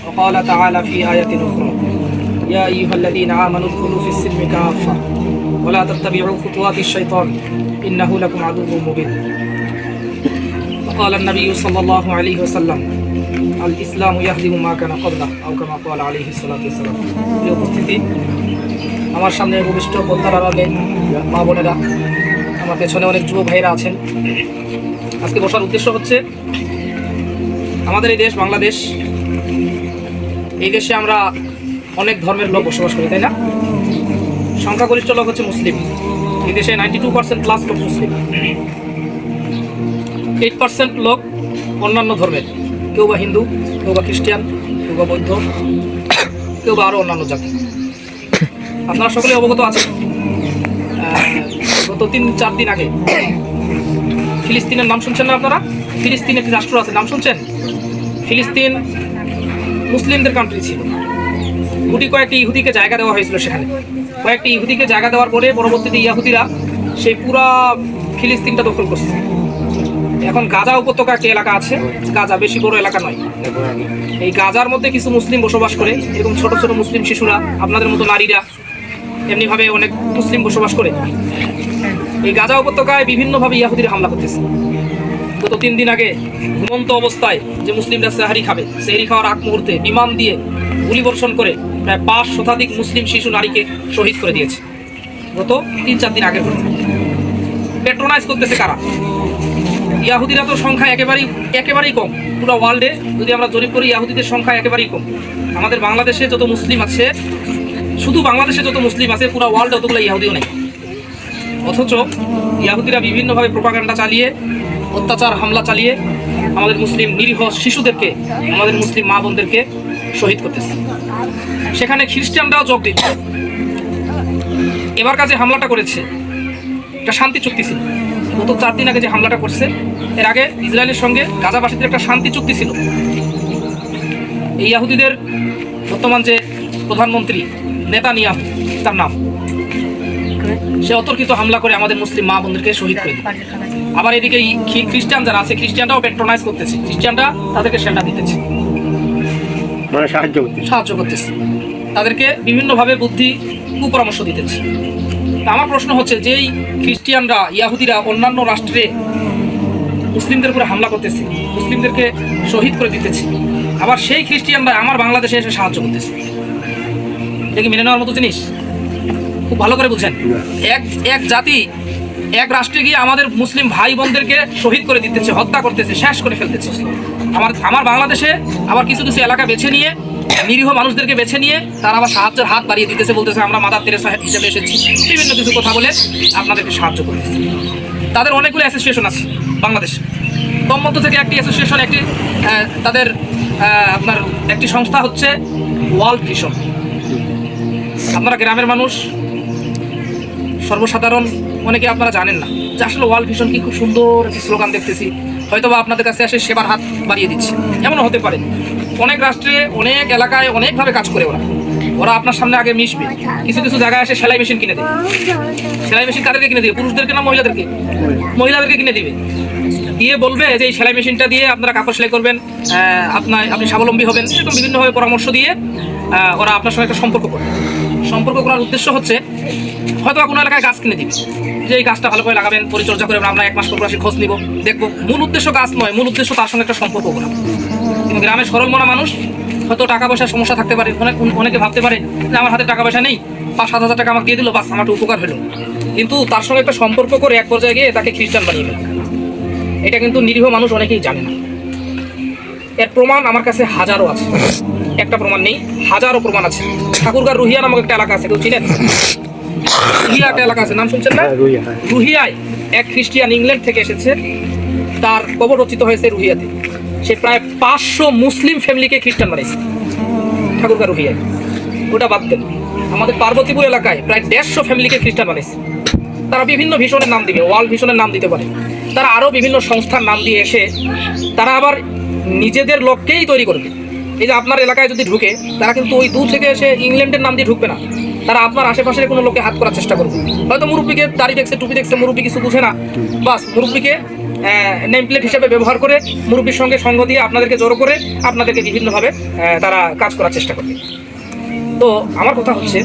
وقال تعالى في آية أخرى يا أيها الذين آمنوا ادخلوا في السلم كافة ولا تتبعوا خطوات الشيطان إنه لكم عدو مبين وقال النبي صلى الله عليه وسلم الإسلام يهدم ما كان قبله أو كما قال عليه الصلاة والسلام এই উপস্থিতি আমার সামনে উপবিষ্ট পর্দার আড়ালে মা বোনেরা, আমার পেছনে অনেক যুব ভাইরা আছেন। আজকে বসার উদ্দেশ্য হচ্ছে আমাদের এই দেশ বাংলাদেশ, এই দেশে আমরা অনেক ধর্মের লোক বসবাস করি, তাই না? সংখ্যাগরিষ্ঠ লোক হচ্ছে মুসলিম। এই দেশে 92% প্লাস লোক মুসলিম, 8% লোক অন্যান্য ধর্মের, কেউ বা হিন্দু, কেউ বা খ্রিস্টান, কেউ বা বৌদ্ধ, কেউ বা আরও অন্যান্য জাতি। আপনারা সকলে অবগত আছেন, গত 3-4 দিন আগে ফিলিস্তিনের নাম শুনছেন না আপনারা? ফিলিস্তিন একটি রাষ্ট্র আছে, নাম শুনছেন? ফিলিস্তিন মুসলিমদের কান্ট্রি ছিল। কয়েকটি ইহুদিকে জায়গা দেওয়া হয়েছিল সেখানে। কয়েকটি ইহুদিকে জায়গা দেওয়ার পরে পরবর্তীতে ইয়াহুদিরা সেই পুরা ফিলিস্তিনটা দখল করছে। এখন গাজা উপত্যকা একটি এলাকা আছে, গাজা বেশি বড় এলাকা নয়। এই গাজার মধ্যে কিছু মুসলিম বসবাস করে, এরকম ছোট ছোট মুসলিম শিশুরা, আপনাদের মতো নারীরা, এমনিভাবে অনেক মুসলিম বসবাস করে। এই গাজা উপত্যকায় বিভিন্নভাবে ইয়াহুদিরা হামলা করতেছে। গত 3 দিন আগে ঘুমন্ত অবস্থায় যে মুসলিমরা সেহরি খাবে, সেহরি খাওয়ার আগ মুহূর্তে বিমান দিয়ে গুলিবর্ষণ করে প্রায় 5 শতাধিক মুসলিম শিশু নারীকে শহীদ করে দিয়েছে। গত 3-4 দিন আগে পেট্রোনাইজ করতেছে কারা? ইয়াহুদিরা তো সংখ্যা একেবারেই কম। পুরো ওয়ার্ল্ডে যদি আমরা জরিপ করি, ইয়াহুদিদের সংখ্যা একেবারেই কম। আমাদের বাংলাদেশে যত মুসলিম আছে, শুধু বাংলাদেশে যত মুসলিম আছে, পুরো ওয়ার্ল্ডে অতগুলো ইয়াহুদিও নেই। অথচ ইয়াহুদিরা বিভিন্নভাবে প্রোপাগান্ডা চালিয়ে, অত্যাচার হামলা চালিয়ে আমাদের মুসলিম নিরীহ শিশুদেরকে, আমাদের মুসলিম মা বোনদেরকে শহীদ করতেছে। সেখানে খ্রিস্টানরাও যোগ দিচ্ছে। এবার কাজে হামলাটা করেছে, একটা শান্তি চুক্তি ছিল। গত 4 দিন আগে যে হামলাটা করছে, এর আগে ইসরায়েলের সঙ্গে গাজাবাসীদের একটা শান্তি চুক্তি ছিল। এই ইয়াহুদিদের বর্তমান যে প্রধানমন্ত্রী নেতানিয়াহু, তার নাম, সে অতর্কিত হামলা করে আমাদের মুসলিম মা বোনদেরকে শহীদ করে দিল। আবার এদিকে খ্রিস্টান যারা আছে, খ্রিস্টানরাও পেট্রোনাইজ করতেছে, খ্রিস্টানরা তাদেরকে শেল্টার দিতেছে, মানে সাহায্য করতেছে, তাদেরকে বিভিন্নভাবে বুদ্ধি কুপরামর্শ দিতেছে। আমার প্রশ্ন হচ্ছে, যেই খ্রিস্টিয়ানরা, ইয়াহুদিরা অন্যান্য রাষ্ট্রে মুসলিমদের উপরে হামলা করতেছে, মুসলিমদেরকে শহীদ করে দিতেছে, আবার সেই খ্রিস্টিয়ানরা আমার বাংলাদেশে এসে সাহায্য করতেছে, এটা কি মেনে নেওয়ার মতো জিনিস? খুব ভালো করে বুঝেন, এক জাতি এক রাষ্ট্রে গিয়ে আমাদের মুসলিম ভাই বোনদেরকে শহীদ করে দিতেছে, হত্যা করতেছে, শেষ করে ফেলতেছে। আমার বাংলাদেশে আবার কিছু কিছু এলাকা বেছে নিয়ে, নিরীহ মানুষদেরকে বেছে নিয়ে তারা আবার সাহায্যের হাত বাড়িয়ে দিতেছে, বলতেছে আমরা মাদার তেরেসা হিসেবে এসেছি, বিভিন্ন কিছু কথা বলে আপনাদেরকে সাহায্য করতেছে। তাদের অনেকগুলো অ্যাসোসিয়েশন আছে বাংলাদেশে। তোর মধ্য থেকে একটি অ্যাসোসিয়েশন, তাদের আপনার একটি সংস্থা হচ্ছে ওয়ার্ল্ড ভিশন। আপনারা গ্রামের মানুষ, সর্বসাধারণ অনেকে আপনারা জানেন না যে আসলে ওয়ার্ল্ড ভিশন কি। খুব সুন্দর একটি স্লোগান দেখতেছি, হয়তো বা আপনাদের কাছে এসে সেবার হাত বাড়িয়ে দিচ্ছে, এমনও হতে পারে। অনেক রাষ্ট্রে, অনেক এলাকায় অনেকভাবে কাজ করে ওরা আপনার সামনে আগে মিশবে। কিছু কিছু জায়গায় এসে সেলাই মেশিন কিনে দেবে। সেলাই মেশিন কাদেরকে কিনে দিবে? পুরুষদেরকে না মহিলাদেরকে কিনে দিবে। দিয়ে বলবে যে এই সেলাই মেশিনটা দিয়ে আপনারা কাপড় সেলাই করবেন, আপনি স্বাবলম্বী হবেন। এরকম বিভিন্নভাবে পরামর্শ দিয়ে ওরা আপনার সঙ্গে একটা সম্পর্ক করার উদ্দেশ্য হচ্ছে, হয়তো কোনো এলাকায় গাছ কিনে দিবে, যে এই গাছটা ভালো করে লাগাবেন, পরিচর্যা করে আমরা 1 মাস পর আসি খোঁজ নিব, দেখবো। মূল উদ্দেশ্য গাছ নয়, মূল উদ্দেশ্য তার সঙ্গে একটা সম্পর্ক করা। কিন্তু গ্রামের সরল মনা মানুষ, হয়তো টাকা পয়সার সমস্যা থাকতে পারে, অনেকে ভাবতে পারে যে আমার হাতে টাকা পয়সা নেই, 5-7 হাজার টাকা আমাকে দিয়ে দিল, বাস আমার একটু উপকার হলো। কিন্তু তার সঙ্গে একটা সম্পর্ক করে এক পর্যায়ে গিয়ে তাকে খ্রিস্টান বানিয়ে ফেলে। এটা কিন্তু নিরীহ মানুষ অনেকেই জানে না। এর প্রমাণ আমার কাছে হাজারো আছে, একটা প্রমাণ নেই, হাজারো প্রমাণ আছে। ঠাকুরগাঁও রুহিয়া নামক একটা এলাকা আছে, কেউ চিনেন? রুহিয়া একটা এলাকা আছে, নাম শুনছেন না? রুহিয়ায় এক খ্রিস্টিয়ান ইংল্যান্ড থেকে এসেছে, তার কবর রচিত হয়েছে রুহিয়াতে। সে প্রায় 500 মুসলিম ফ্যামিলিকে খ্রিস্টান বানিয়েছে ঠাকুরগাঁও রুহিয়ায়। ওটা বাদ দেন, আমাদের পার্বতীপুর এলাকায় প্রায় 150 ফ্যামিলিকে খ্রিস্টান বানিয়েছে। তারা বিভিন্ন ভিশনের নাম দিবে, ওয়ার্ল্ড ভিশনের নাম দিতে পারে, তারা আরও বিভিন্ন সংস্থার নাম দিয়ে এসে তারা আবার নিজেদের লোককেই তৈরি করবে। এই যে আপনার এলাকায় যদি ঢুকে, তারা কিন্তু ওই দূর থেকে এসে ইংল্যান্ডের নাম দিয়ে ঢুকবে না, তারা আপনার আশেপাশের কোনো লোকে হাত করার চেষ্টা করবে। হয়তো মুরব্বীকে দাড়ি দেখছে, টুপি দেখছে, মুরব্বী কিছু বুঝে না, বাস মুরব্বীকে নেম প্লেট হিসেবে ব্যবহার করে মুরব্বীর সঙ্গে সঙ্গ দিয়ে আপনাদেরকে জড়ো করে আপনাদেরকে বিভিন্নভাবে তারা কাজ করার চেষ্টা করবে। তো আমার কথা হচ্ছে